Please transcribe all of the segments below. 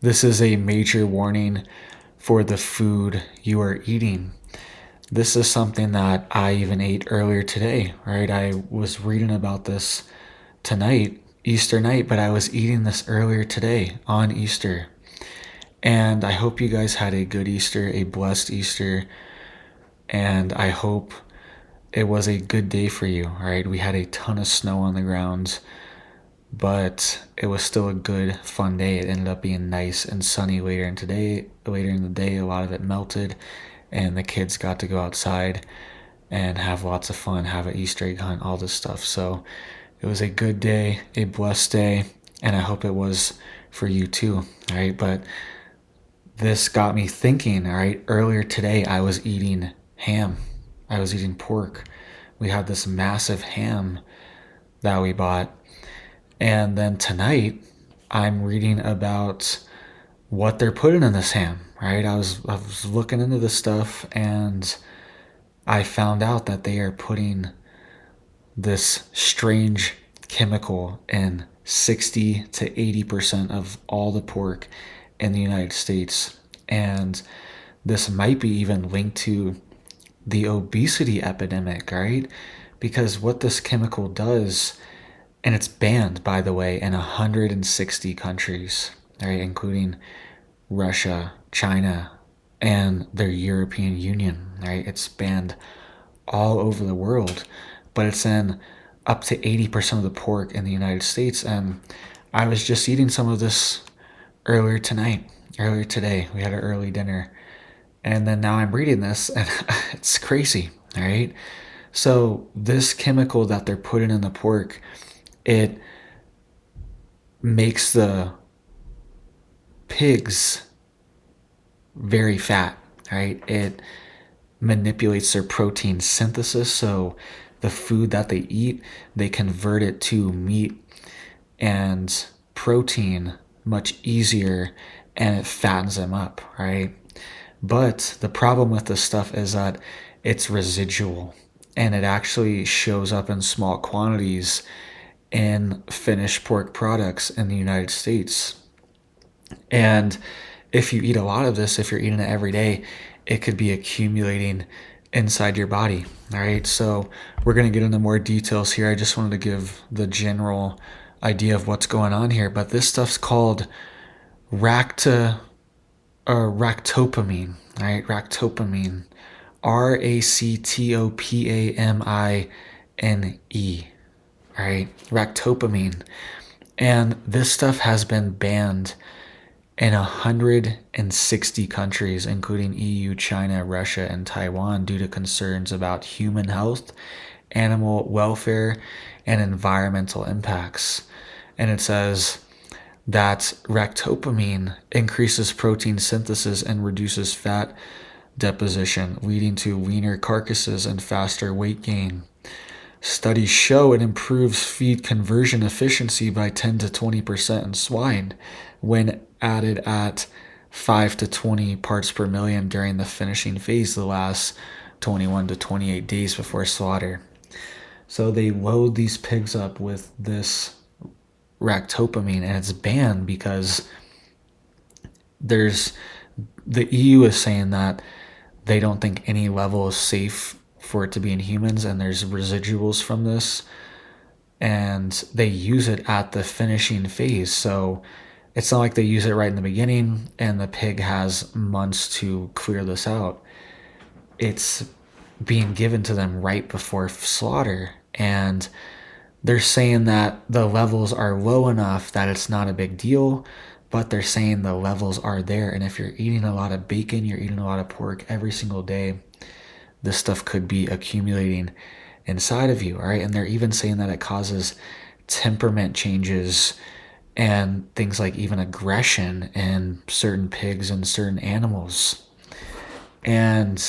This is a major warning for the food you are eating. This is something that I even ate earlier today, right? I was reading about this tonight, Easter night, but I was eating this earlier today on Easter. And I hope you guys had a good Easter, a blessed Easter, and I hope it was a good day for you, right? We had a ton of snow on the ground, but it was still a good, fun day. It ended up being nice and sunny later in the day. A lot of it melted, and the kids got to go outside and have lots of fun, have an Easter egg hunt, all this stuff. So it was a good day, a blessed day, and I hope it was for you too, right? But this got me thinking, all right? Earlier today, I was eating ham. I was eating pork. We had this massive ham that we bought. And then tonight, I'm reading about what they're putting in this ham, right? I was looking into this stuff, and I found out that they are putting this strange chemical in 60 to 80% of all the pork in the United States. And this might be even linked to the obesity epidemic, right? Because what this chemical does, and it's banned, by the way, in 160 countries, right, including Russia, China, and their European Union, right? It's banned all over the world, but it's in up to 80% of the pork in the United States. And I was just eating some of this earlier today. We had an early dinner. And then now I'm reading this, and it's crazy, all right? So this chemical that they're putting in the pork, it makes the pigs very fat, right? It manipulates their protein synthesis. So the food that they eat, they convert it to meat and protein much easier, and it fattens them up, right? But the problem with this stuff is that it's residual, and it actually shows up in small quantities in finished pork products in the United States. And if you eat a lot of this, if you're eating it every day, it could be accumulating inside your body. All right. So we're going to get into more details here. I just wanted to give the general idea of what's going on here. But this stuff's called ractopamine. All right. Ractopamine. Ractopamine. All right. Ractopamine. And this stuff has been banned in 160 countries, including EU, China, Russia, and Taiwan, due to concerns about human health, animal welfare, and environmental impacts. And it says that ractopamine increases protein synthesis and reduces fat deposition, leading to leaner carcasses and faster weight gain. Studies show it improves feed conversion efficiency by 10 to 20% in swine when added at 5 to 20 parts per million during the finishing phase, the last 21 to 28 days before slaughter. So they load these pigs up with this ractopamine, and it's banned because the EU is saying that they don't think any level is safe for it to be in humans, and there's residuals from this, and they use it at the finishing phase. So it's not like they use it right in the beginning and the pig has months to clear this out. It's being given to them right before slaughter, and they're saying that the levels are low enough that it's not a big deal, but they're saying the levels are there. And if you're eating a lot of bacon, you're eating a lot of pork every single day, this stuff could be accumulating inside of you, all right? And they're even saying that it causes temperament changes and things like even aggression in certain pigs and certain animals. And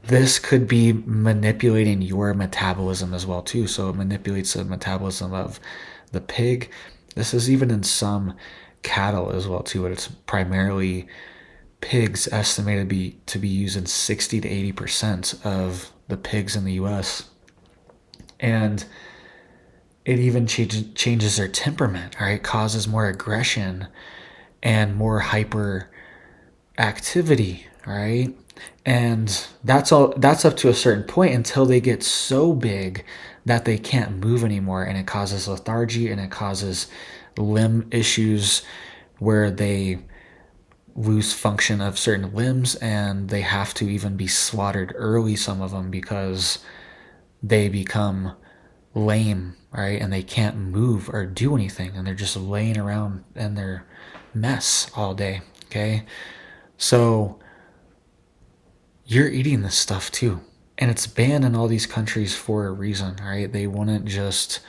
this could be manipulating your metabolism as well too. So it manipulates the metabolism of the pig. This is even in some cattle as well too, but it's primarily pigs, estimated to be used in 60 to 80% of the pigs in the US. And it even changes their temperament, all right? Causes more aggression and more hyper activity, right? And that's up to a certain point until they get so big that they can't move anymore, and it causes lethargy and it causes limb issues where they lose function of certain limbs and they have to even be slaughtered early, some of them, because they become lame, right? And they can't move or do anything, and they're just laying around in their mess all day, okay? So you're eating this stuff too. And it's banned in all these countries for a reason, right? They wouldn't just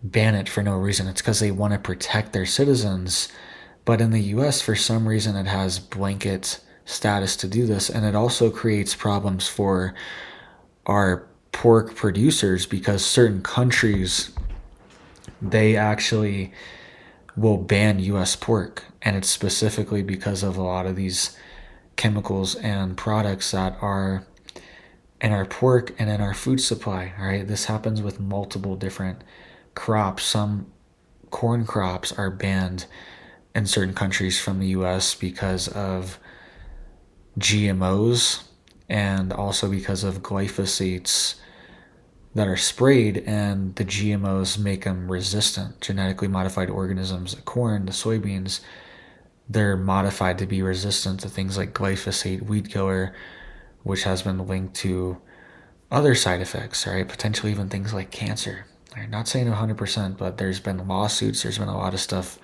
ban it for no reason. It's because they want to protect their citizens. But in the US, for some reason, it has blanket status to do this. And it also creates problems for our pork producers because certain countries, they actually will ban US pork. And it's specifically because of a lot of these chemicals and products that are in our pork and in our food supply. All right, this happens with multiple different crops. Some corn crops are banned in certain countries from the US because of GMOs and also because of glyphosates that are sprayed, and the GMOs make them resistant. Genetically modified organisms, the corn, the soybeans, they're modified to be resistant to things like glyphosate, weed killer, which has been linked to other side effects, right? Potentially even things like cancer. I'm not saying 100%, but there's been lawsuits, there's been a lot of stuff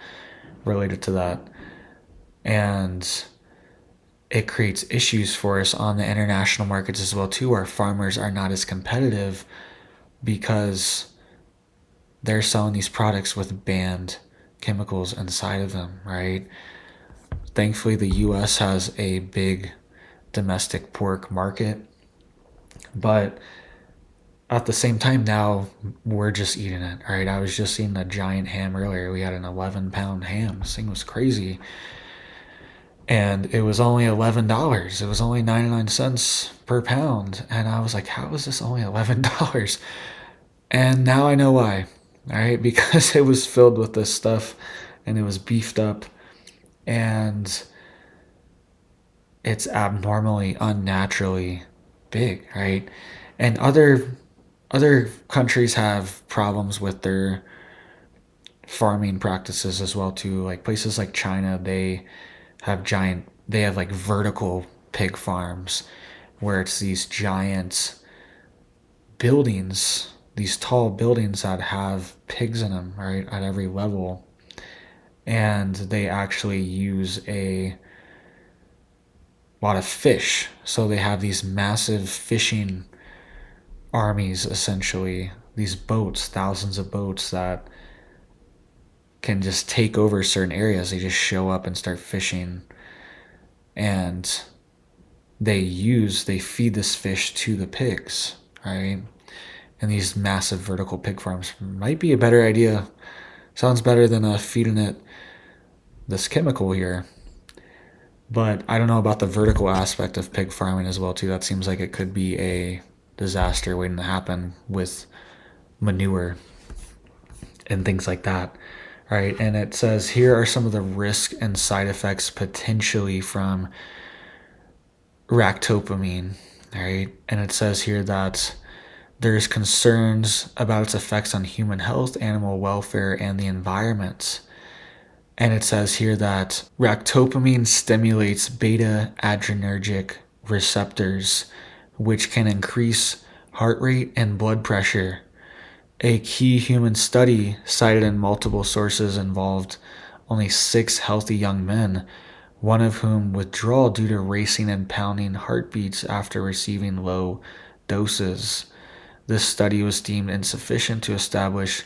related to that. And it creates issues for us on the international markets as well too. Our farmers are not as competitive because they're selling these products with banned chemicals inside of them, right? Thankfully, the US has a big domestic pork market, but at the same time now we're just eating it, right? I was just eating a giant ham earlier. We had an 11-pound ham. This thing was crazy. And it was only $11. It was only 99 cents per pound. And I was like, how is this only $11? And now I know why, all right? Because it was filled with this stuff and it was beefed up, and it's abnormally, unnaturally big, right? And other countries have problems with their farming practices as well too. Like places like China, they have like vertical pig farms where it's these giant buildings, these tall buildings that have pigs in them, right, at every level. And they actually use a lot of fish. So they have these massive fishing armies, essentially, these boats, thousands of boats that can just take over certain areas. They just show up and start fishing, and they feed this fish to the pigs, right? And these massive vertical pig farms might be a better idea. Sounds better than feeding it this chemical here. But I don't know about the vertical aspect of pig farming as well too. That seems like it could be a disaster waiting to happen with manure and things like that, right? And it says here are some of the risks and side effects potentially from ractopamine, right? And it says here that there's concerns about its effects on human health, animal welfare, and the environment. And it says here that ractopamine stimulates beta adrenergic receptors, which can increase heart rate and blood pressure. A key human study cited in multiple sources involved only 6 healthy young men, one of whom withdrew due to racing and pounding heartbeats after receiving low doses. This study was deemed insufficient to establish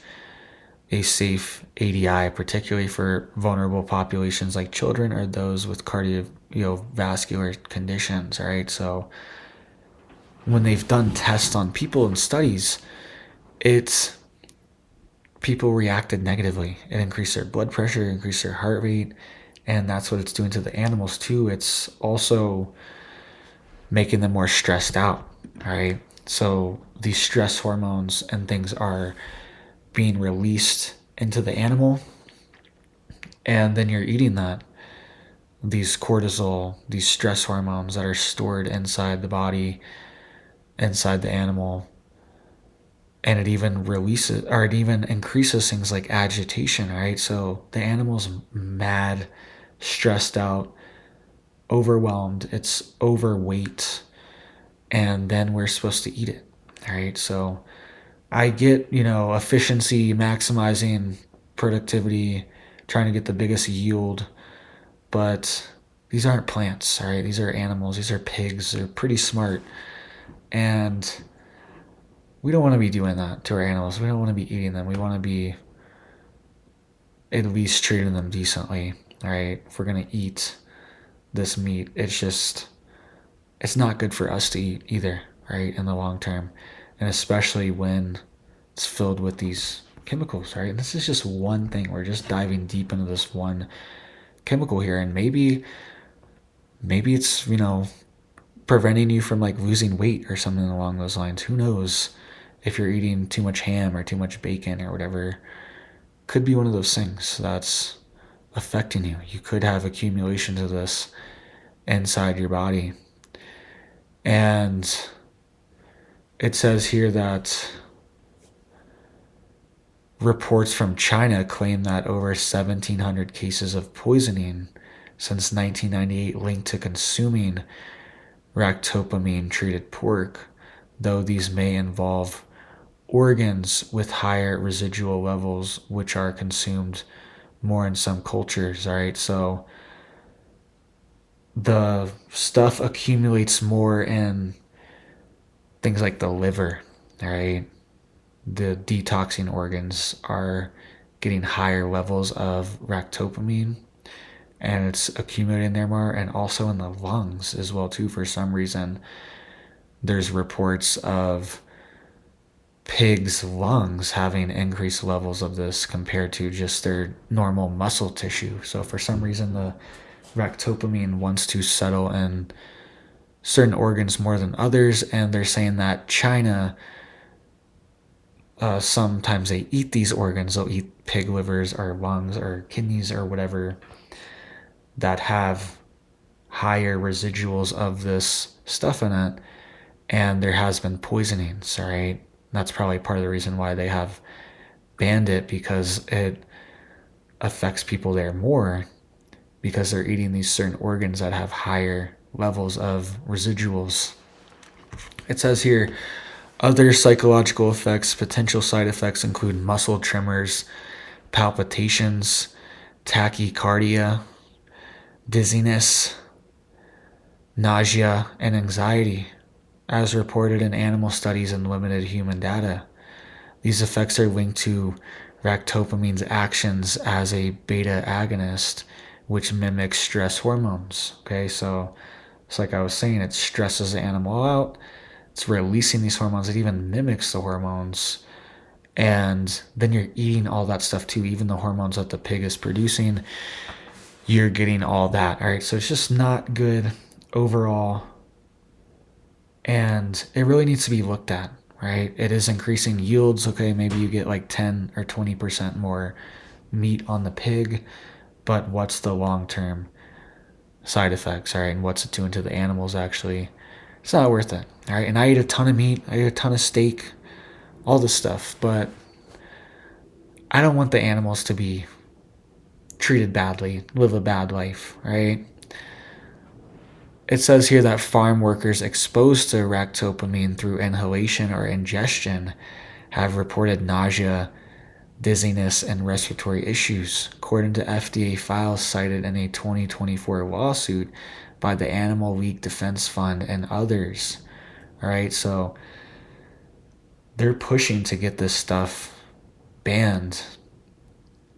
a safe ADI, particularly for vulnerable populations like children or those with cardiovascular conditions, right? So when they've done tests on people and studies, people reacted negatively. It increased their blood pressure, increased their heart rate, and that's what it's doing to the animals too. It's also making them more stressed out, right? So these stress hormones and things are being released into the animal, And then you're eating that, these cortisol, these stress hormones that are stored inside the body, inside the animal. And it even releases, or it even increases things like agitation, right? So the animal's mad, stressed out, overwhelmed, it's overweight, and then we're supposed to eat it, right? So I get, efficiency, maximizing productivity, trying to get the biggest yield, but these aren't plants, all right? These are animals, these are pigs, they're pretty smart. And we don't want to be doing that to our animals. We don't want to be eating them. We want to be at least treating them decently, all right? If we're going to eat this meat, it's not good for us to eat either, right, in the long term. And especially when it's filled with these chemicals, right? And this is just one thing. We're just diving deep into this one chemical here. And maybe it's, preventing you from like losing weight or something along those lines. Who knows if you're eating too much ham or too much bacon or whatever. Could be one of those things that's affecting you. You could have accumulations of this inside your body. And it says here that reports from China claim that over 1,700 cases of poisoning since 1998 linked to consuming ractopamine treated pork, though these may involve organs with higher residual levels, which are consumed more in some cultures, right? So the stuff accumulates more in things like the liver, right? The detoxing organs are getting higher levels of ractopamine, and it's accumulating there more, and also in the lungs as well too. For some reason, there's reports of pigs' lungs having increased levels of this compared to just their normal muscle tissue. So for some reason, the ractopamine wants to settle in certain organs more than others, and they're saying that China, sometimes they eat these organs. They'll eat pig livers or lungs or kidneys or whatever that have higher residuals of this stuff in it, and there has been poisonings, right? That's probably part of the reason why they have banned it, because it affects people there more, because they're eating these certain organs that have higher levels of residuals. It says here, other psychological effects, potential side effects include muscle tremors, palpitations, tachycardia, dizziness, nausea, and anxiety, as reported in animal studies and limited human data. These effects are linked to ractopamine's actions as a beta agonist, which mimics stress hormones. Okay, so it's like I was saying, it stresses the animal out, it's releasing these hormones, it even mimics the hormones, and then you're eating all that stuff too, even the hormones that the pig is producing, you're getting all that. All right, so it's just not good overall, and it really needs to be looked at, right? It is increasing yields. Okay, maybe you get like 10 or 20% more meat on the pig, but what's the long-term side effects, all right? And what's it doing to the animals actually? It's not worth it, all right? And I eat a ton of meat, I eat a ton of steak, all this stuff, but I don't want the animals to be treated badly, live a bad life, right? It says here that farm workers exposed to ractopamine through inhalation or ingestion have reported nausea, dizziness, and respiratory issues, according to FDA files cited in a 2024 lawsuit by the Animal Leak Defense Fund and others. All right, so they're pushing to get this stuff banned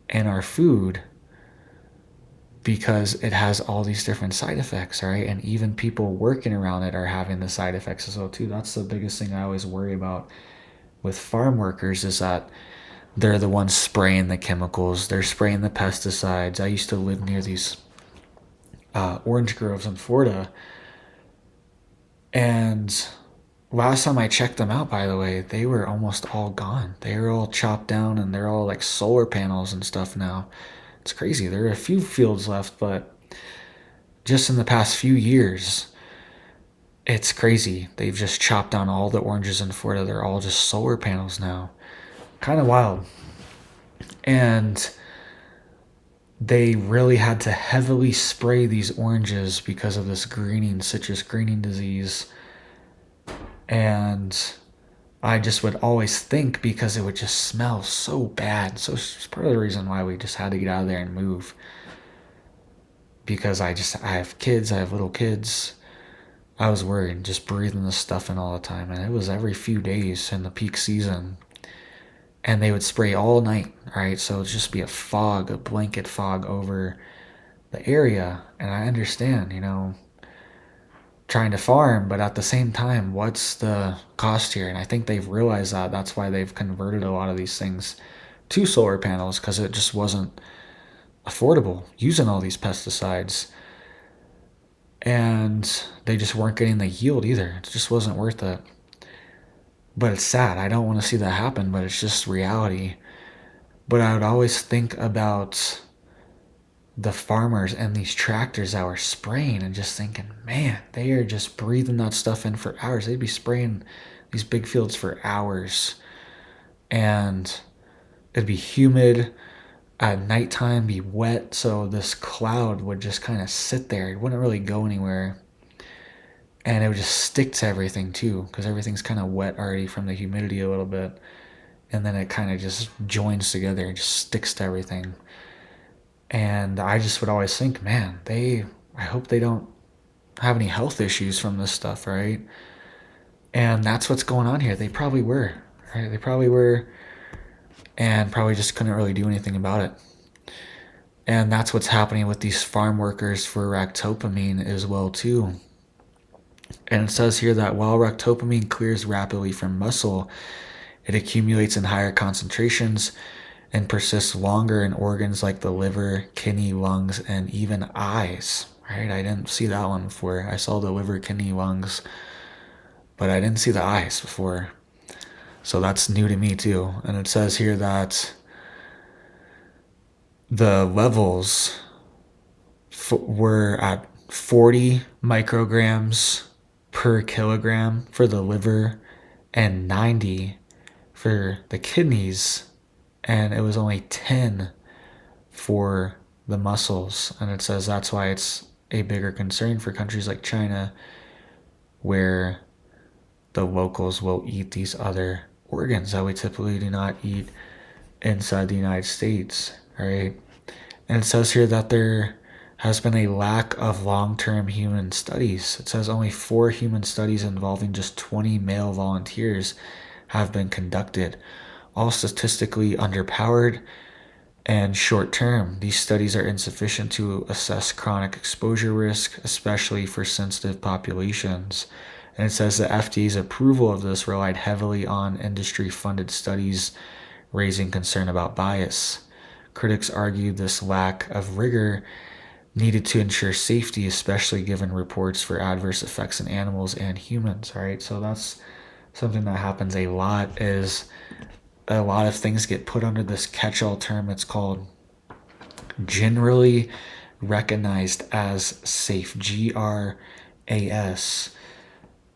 in our food because it has all these different side effects, right? And even people working around it are having the side effects as well too. That's the biggest thing I always worry about with farm workers, is that they're the ones spraying the chemicals, they're spraying the pesticides. I used to live near these orange groves in Florida, and last time I checked them out, by the way, they were almost all gone. They were all chopped down, and they're all like solar panels and stuff now. It's crazy. There are a few fields left, but just in the past few years, it's crazy. They've just chopped down all the oranges in Florida. They're all just solar panels now. Kind of wild. And they really had to heavily spray these oranges because of this citrus greening disease. And I just would always think, because it would just smell so bad. So it's part of the reason why we just had to get out of there and move. Because I have kids, I have little kids. I was worried, just breathing this stuff in all the time. And it was every few days in the peak season. And they would spray all night, right? So it'd just be a blanket fog over the area. And I understand, trying to farm, but at the same time, what's the cost here? And I think they've realized that. That's why they've converted a lot of these things to solar panels, because it just wasn't affordable using all these pesticides. And they just weren't getting the yield either. It just wasn't worth it. But it's sad. I don't want to see that happen, but it's just reality. But I would always think about the farmers and these tractors that were spraying and just thinking, man, they are just breathing that stuff in for hours. They'd be spraying these big fields for hours. And it'd be humid. At nighttime, be wet. So this cloud would just kind of sit there. It wouldn't really go anywhere. And it would just stick to everything too, because everything's kind of wet already from the humidity a little bit. And then it kind of just joins together and just sticks to everything. And I just would always think, man, I hope they don't have any health issues from this stuff, right? And that's what's going on here. They probably were, right? They probably were, and probably just couldn't really do anything about it. And that's what's happening with these farm workers for ractopamine as well too. And it says here that while ractopamine clears rapidly from muscle, it accumulates in higher concentrations and persists longer in organs like the liver, kidney, lungs, and even eyes. Right? I didn't see that one before. I saw the liver, kidney, lungs, but I didn't see the eyes before. So that's new to me too. And it says here that the levels were at 40 micrograms per kilogram for the liver and 90 for the kidneys, and it was only 10 for the muscles. And it says that's why it's a bigger concern for countries like China, where the locals will eat these other organs that we typically do not eat inside the United States, right? And it says here that there has been a lack of long-term human studies. It says only 4 human studies involving just 20 male volunteers have been conducted, all statistically underpowered and short-term. These studies are insufficient to assess chronic exposure risk, especially for sensitive populations. And it says the FDA's approval of this relied heavily on industry-funded studies, raising concern about bias. Critics argue this lack of rigor needed to ensure safety, especially given reports for adverse effects in animals and humans, right? So that's something that happens a lot, is a lot of things get put under this catch-all term. It's called generally recognized as safe, GRAS.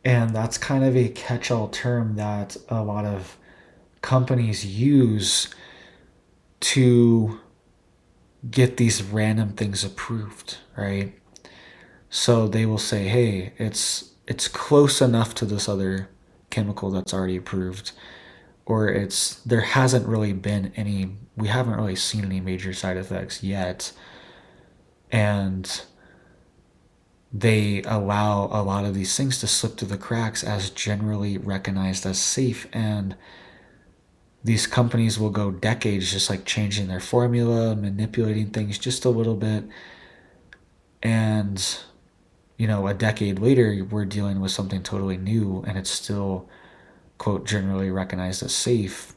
And that's kind of a catch-all term that a lot of companies use to get these random things approved, right? So they will say, hey, it's close enough to this other chemical that's already approved, or there hasn't really been any, we haven't really seen any major side effects yet. And they allow a lot of these things to slip through the cracks as generally recognized as safe. And these companies will go decades just like changing their formula, manipulating things just a little bit. And, a decade later, we're dealing with something totally new, and it's still, quote, generally recognized as safe,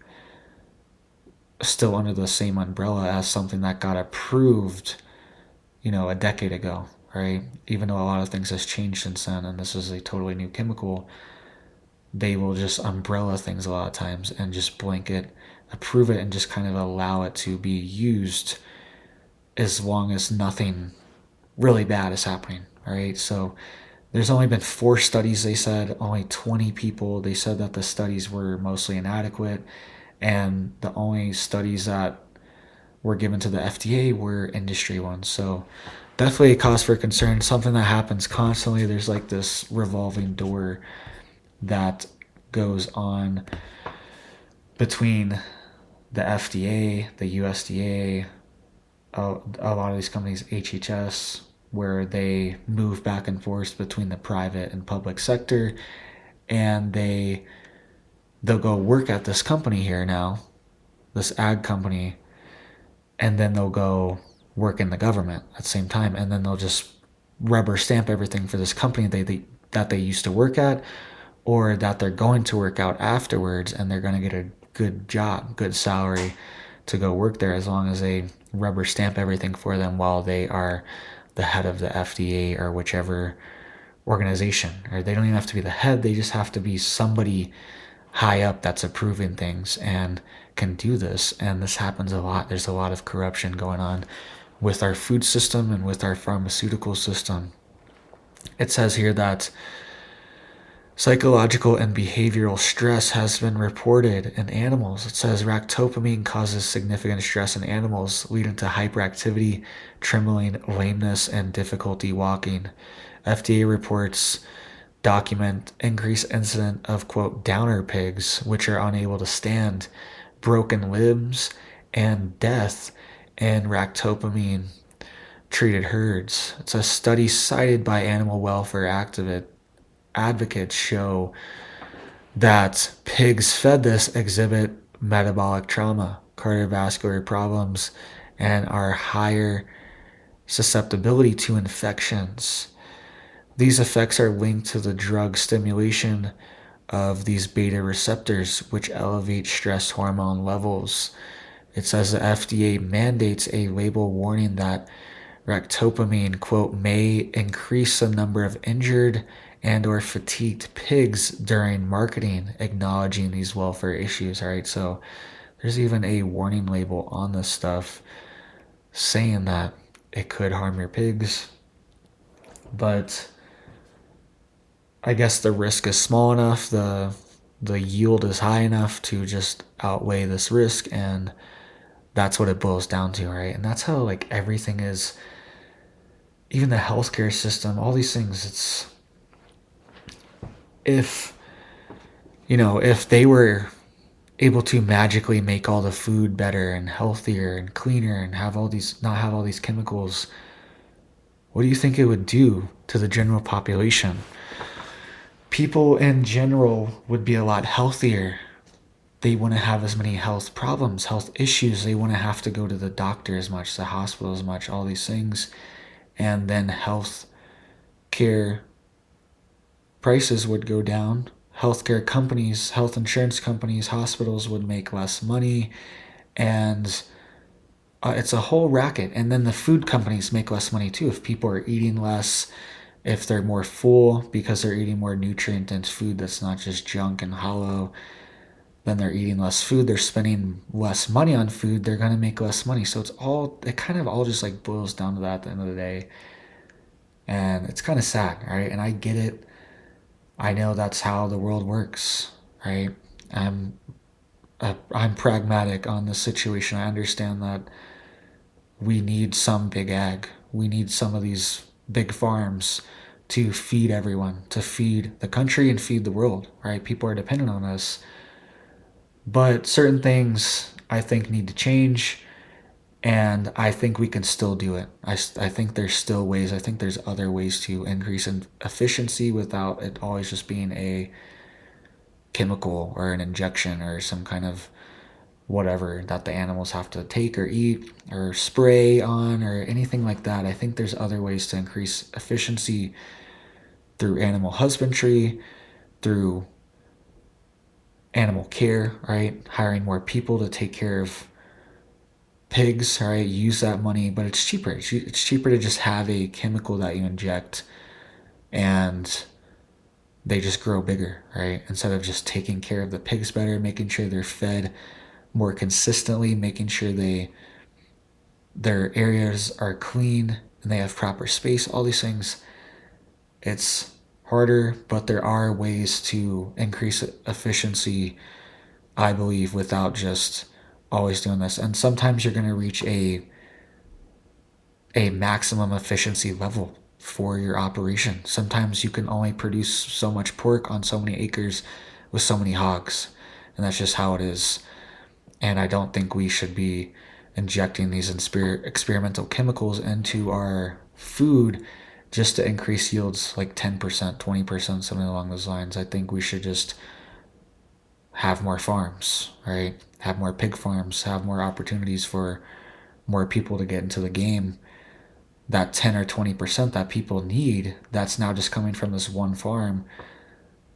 still under the same umbrella as something that got approved, a decade ago, right? Even though a lot of things has changed since then, and this is a totally new chemical, they will just umbrella things a lot of times and just blanket approve it and just kind of allow it to be used as long as nothing really bad is happening. All right. So there's only been 4 studies, they said, only 20 people. They said that the studies were mostly inadequate. And the only studies that were given to the FDA were industry ones. So definitely a cause for concern, something that happens constantly. There's like this revolving door that goes on between the FDA, the USDA, a lot of these companies, HHS, where they move back and forth between the private and public sector, and they'll go work at this company here now, this ag company, and then they'll go work in the government at the same time, and then they'll just rubber stamp everything for this company that they used to work at, or that they're going to work out afterwards, and they're going to get a good job, good salary to go work there, as long as they rubber stamp everything for them while they are the head of the FDA or whichever organization. Or they don't even have to be the head, they just have to be somebody high up that's approving things and can do this. And this happens a lot. There's a lot of corruption going on with our food system and with our pharmaceutical system. It says here that psychological and behavioral stress has been reported in animals. It says ractopamine causes significant stress in animals, leading to hyperactivity, trembling, lameness, and difficulty walking. FDA reports document increased incident of, quote, downer pigs, which are unable to stand, broken limbs, and death in ractopamine treated herds. It's a study cited by animal welfare advocates show that pigs fed this exhibit metabolic trauma, cardiovascular problems, and are higher susceptibility to infections. These effects are linked to the drug stimulation of these beta receptors, which elevate stress hormone levels. It says the FDA mandates a label warning that ractopamine, quote, may increase the number of injured and or fatigued pigs during marketing, acknowledging these welfare issues. All right, so there's even a warning label on this stuff saying that it could harm your pigs. But I guess the risk is small enough, the yield is high enough to just outweigh this risk, and that's what it boils down to, right? And that's how like everything is, even the healthcare system, all these things. It's if they were able to magically make all the food better and healthier and cleaner and not have all these chemicals, what do you think it would do to the general population? People in general would be a lot healthier. They wouldn't have as many health problems, health issues. They wouldn't have to go to the doctor as much, the hospital as much, all these things. And then health care prices would go down. Healthcare companies, health insurance companies, hospitals would make less money, and it's a whole racket. And then the food companies make less money too. If people are eating less, if they're more full because they're eating more nutrient-dense food that's not just junk and hollow, then they're eating less food. They're spending less money on food. They're going to make less money. So it kind of all just like boils down to that at the end of the day. And it's kind of sad, right? And I get it. I know that's how the world works, right? I'm pragmatic on this situation. I understand that we need some big ag. We need some of these big farms to feed everyone, to feed the country and feed the world, right? People are dependent on us. But certain things I think need to change, and I think we can still do it. I think there's still ways. I think there's other ways to increase in efficiency without it always just being a chemical or an injection or some kind of whatever that the animals have to take or eat or spray on or anything like that. I think there's other ways to increase efficiency through animal husbandry, through animal care, right? Hiring more people to take care of pigs, right? Use that money, but it's cheaper. It's cheaper to just have a chemical that you inject and they just grow bigger, right? Instead of just taking care of the pigs better, making sure they're fed more consistently, making sure they their areas are clean and they have proper space, all these things. It's harder, but there are ways to increase efficiency, I believe, without just always doing this. And sometimes you're going to reach a maximum efficiency level for your operation. Sometimes you can only produce so much pork on so many acres with so many hogs, and that's just how it is. And I don't think we should be injecting these experimental chemicals into our food just to increase yields like 10%, 20%, something along those lines. I think we should just have more farms, right? Have more pig farms, have more opportunities for more people to get into the game. That 10 or 20% that people need, that's now just coming from this one farm,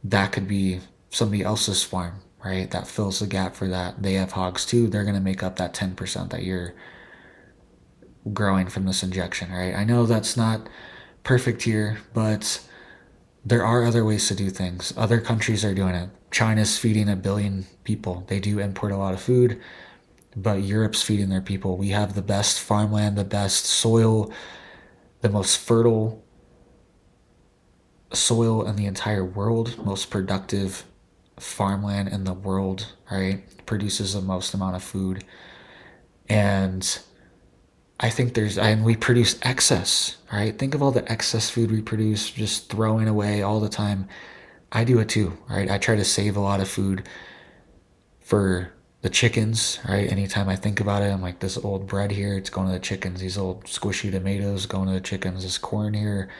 that could be somebody else's farm, right? That fills the gap for that. They have hogs too. They're going to make up that 10% that you're growing from this injection, right? I know that's not perfect here, but there are other ways to do things. Other countries are doing it. China's feeding 1 billion people. They do import a lot of food, but Europe's feeding their people. We have the best farmland, the best soil, the most fertile soil in the entire world, most productive farmland in the world, right? Produces the most amount of food. And I think and we produce excess, right? Think of all the excess food we produce, just throwing away all the time. I do it too, right? I try to save a lot of food for the chickens, right? Anytime I think about it, I'm like, this old bread here, it's going to the chickens. These old squishy tomatoes going to the chickens. This corn here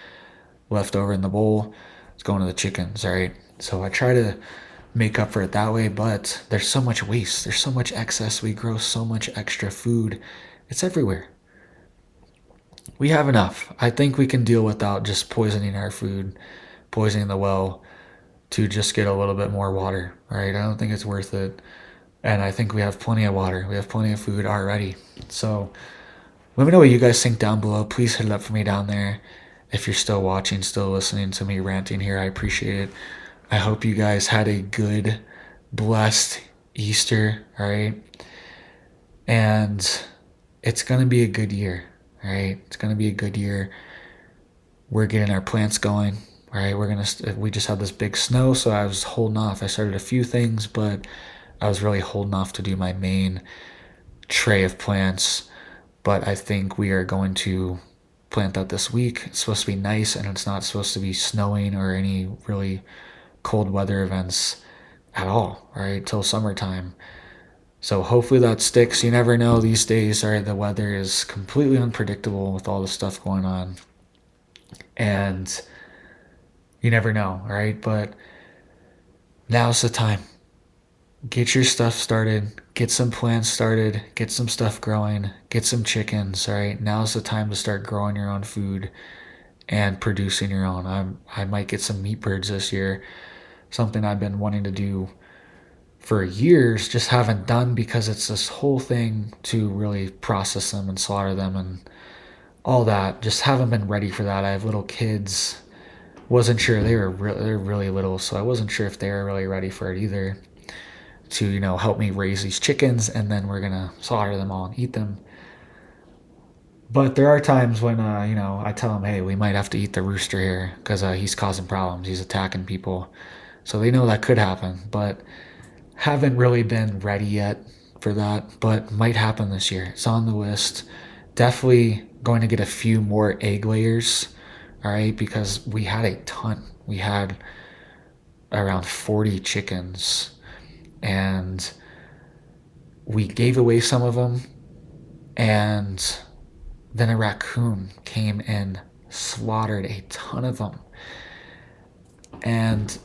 left over in the bowl, it's going to the chickens, right? So I try to make up for it that way, but there's so much waste. There's so much excess. We grow so much extra food. It's everywhere. We have enough. I think we can deal without just poisoning our food, poisoning the well to just get a little bit more water, right? I don't think it's worth it. And I think we have plenty of water. We have plenty of food already. So let me know what you guys think down below. Please hit it up for me down there. If you're still watching, still listening to me ranting here, I appreciate it. I hope you guys had a good, blessed Easter, all right? And it's going to be a good year, all right? It's going to be a good year. We're getting our plants going, all right? We just had this big snow, so I was holding off. I started a few things, but I was really holding off to do my main tray of plants. But I think we are going to plant that this week. It's supposed to be nice, and it's not supposed to be snowing or any really cold weather events at all, right? Till summertime. So hopefully that sticks. You never know these days, right? The weather is completely unpredictable with all the stuff going on. And you never know, right? But now's the time. Get your stuff started, get some plants started, get some stuff growing, get some chickens, right? Now's the time to start growing your own food and producing your own. I might get some meat birds this year, something I've been wanting to do for years, just haven't done because it's this whole thing to really process them and slaughter them and all that. Just haven't been ready for that. I have little kids. Wasn't sure. They're really little, so I wasn't sure if they were really ready for it either. To help me raise these chickens, and then we're gonna slaughter them all and eat them. But there are times when I tell them, hey, we might have to eat the rooster here because he's causing problems. He's attacking people, so they know that could happen. But haven't really been ready yet for that. But might happen this year. It's on the list. Definitely going to get a few more egg layers. All right, because we had a ton. We had around 40 chickens. And we gave away some of them, and then a raccoon came and slaughtered a ton of them. And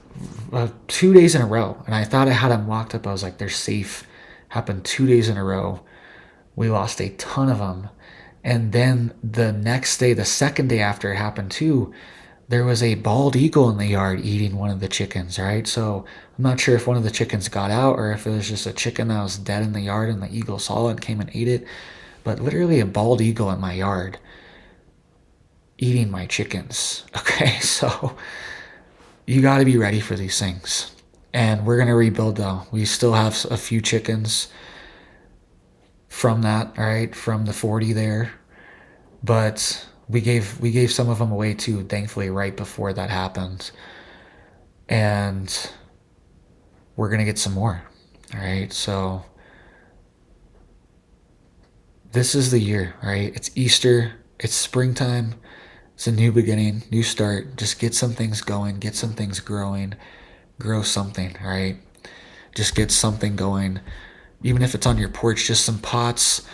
2 days in a row, and I thought I had them locked up. I was like, they're safe. Happened 2 days in a row. We lost a ton of them. And then the next day, the second day after it happened too, there was a bald eagle in the yard eating one of the chickens, right? So I'm not sure if one of the chickens got out or if it was just a chicken that was dead in the yard and the eagle saw it and came and ate it. But literally a bald eagle in my yard eating my chickens. Okay, so you got to be ready for these things. And we're going to rebuild though. We still have a few chickens. from that, all right, from the 40 there. But we gave some of them away too, thankfully, right before that happened. And we're gonna get some more. All right, so this is the year, right? It's Easter, it's springtime, it's a new beginning, new start. Just get some things going, get some things growing, grow something, all right? Just get something going. Even if it's on your porch, just some pots,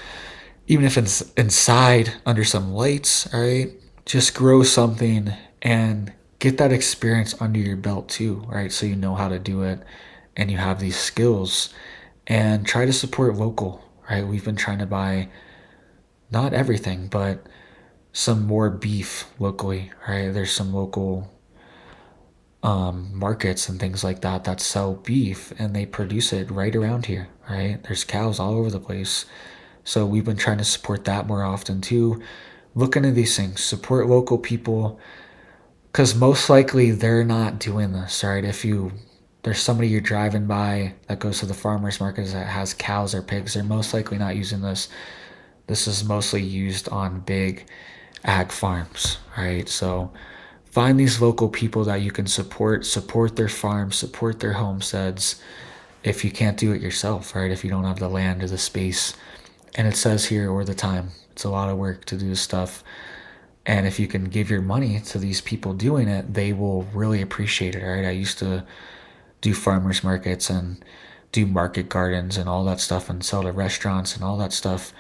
even if it's inside under some lights, all right? Just grow something and get that experience under your belt too, right? So you know how to do it and you have these skills, and try to support local, right? We've been trying to buy not everything, but some more beef locally, right? There's some local markets and things like that that sell beef and they produce it right around here, right? There's cows all over the place. So we've been trying to support that more often too. Look into these things, support local people, because most likely they're not doing this, right? If there's somebody you're driving by that goes to the farmers markets that has cows or pigs, they're most likely not using this. This is mostly used on big ag farms, right? So find these local people that you can support their farms, support their homesteads if you can't do it yourself, right? If you don't have the land or the space. And it says here, or the time. It's a lot of work to do this stuff. And if you can give your money to these people doing it, they will really appreciate it, right? I used to do farmers markets and do market gardens and all that stuff and sell to restaurants and all that stuff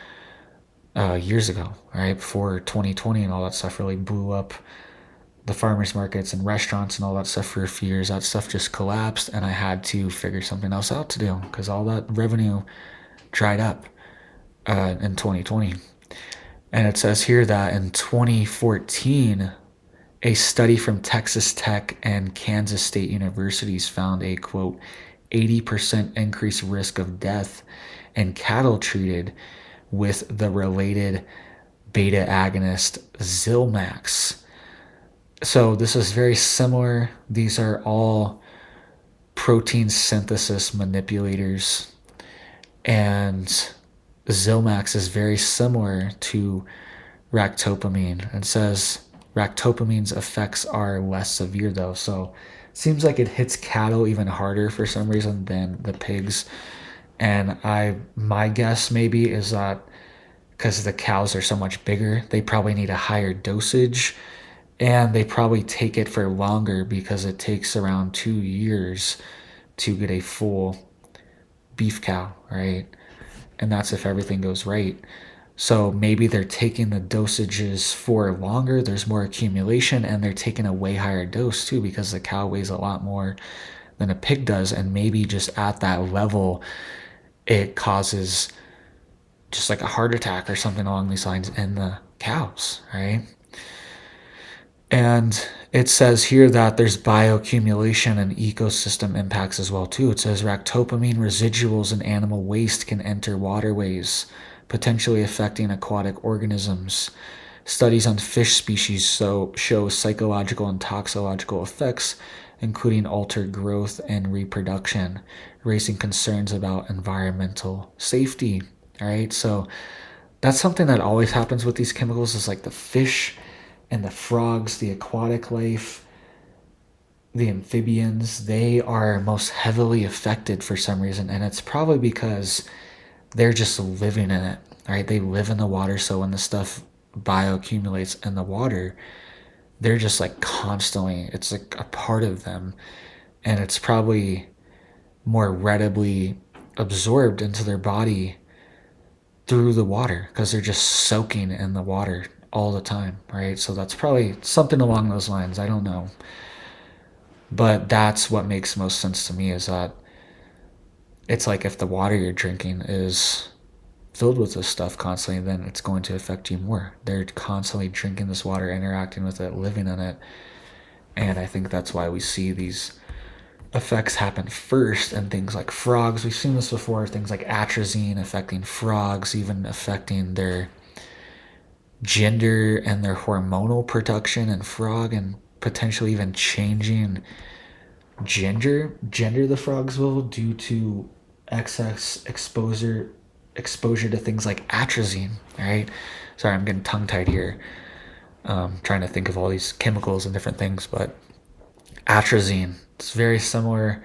years ago, right? Before 2020 and all that stuff really blew up, the farmers markets and restaurants and all that stuff for a few years. That stuff just collapsed, and I had to figure something else out to do because all that revenue dried up in 2020. And it says here that in 2014, a study from Texas Tech and Kansas State universities found a quote 80% increased risk of death in cattle treated with the related beta agonist Zilmax. So this is very similar. These are all protein synthesis manipulators, and Zilmax is very similar to ractopamine. It says ractopamine's effects are less severe though, so it seems like it hits cattle even harder for some reason than the pigs. And my guess maybe is that because the cows are so much bigger, they probably need a higher dosage, and they probably take it for longer because it takes around 2 years to get a full beef cow, right? And that's if everything goes right. So maybe they're taking the dosages for longer, there's more accumulation, and they're taking a way higher dose too because the cow weighs a lot more than a pig does. And maybe just at that level, it causes just like a heart attack or something along these lines in the cows, right? And it says here that there's bioaccumulation and ecosystem impacts as well too. It says ractopamine residuals in animal waste can enter waterways, potentially affecting aquatic organisms. Studies on fish species show psychological and toxicological effects, including altered growth and reproduction, raising concerns about environmental safety. All right, so that's something that always happens with these chemicals is like the fish and the frogs, the aquatic life, the amphibians, they are most heavily affected for some reason. And it's probably because they're just living in it, right? They live in the water. So when the stuff bioaccumulates in the water, they're just like constantly, it's like a part of them. And it's probably more readily absorbed into their body through the water because they're just soaking in the water all the time, right? So that's probably something along those lines. I don't know. But that's what makes most sense to me is that it's like if the water you're drinking is filled with this stuff constantly, then it's going to affect you more. They're constantly drinking this water, interacting with it, living in it. And I think that's why we see these effects happen first and things like frogs. We've seen this before, things like atrazine affecting frogs, even affecting their gender and their hormonal production in frog, and potentially even changing gender the frogs will due to excess exposure exposure to things like atrazine, right? Sorry, I'm getting tongue tied here, trying to think of all these chemicals and different things, but atrazine, it's very similar.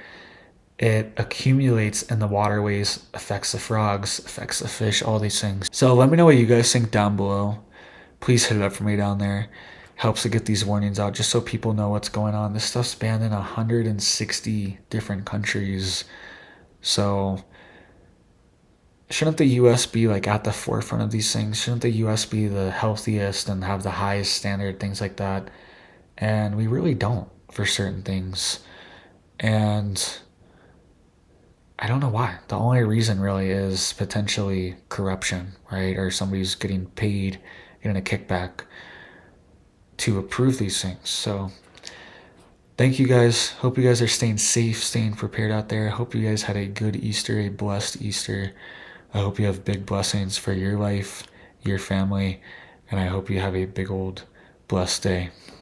It accumulates in the waterways, affects the frogs, affects the fish, all these things. So let me know what you guys think down below. Please hit it up for me down there. Helps to get these warnings out just so people know what's going on. This stuff's banned in 160 different countries. So shouldn't the US be like at the forefront of these things? Shouldn't the US be the healthiest and have the highest standard, things like that? And we really don't for certain things. And I don't know why. The only reason really is potentially corruption, right? Or somebody's getting paid, getting a kickback to approve these things. So thank you guys. Hope you guys are staying safe, staying prepared out there. Hope you guys had a good Easter, a blessed Easter. I hope you have big blessings for your life, your family, and I hope you have a big old blessed day.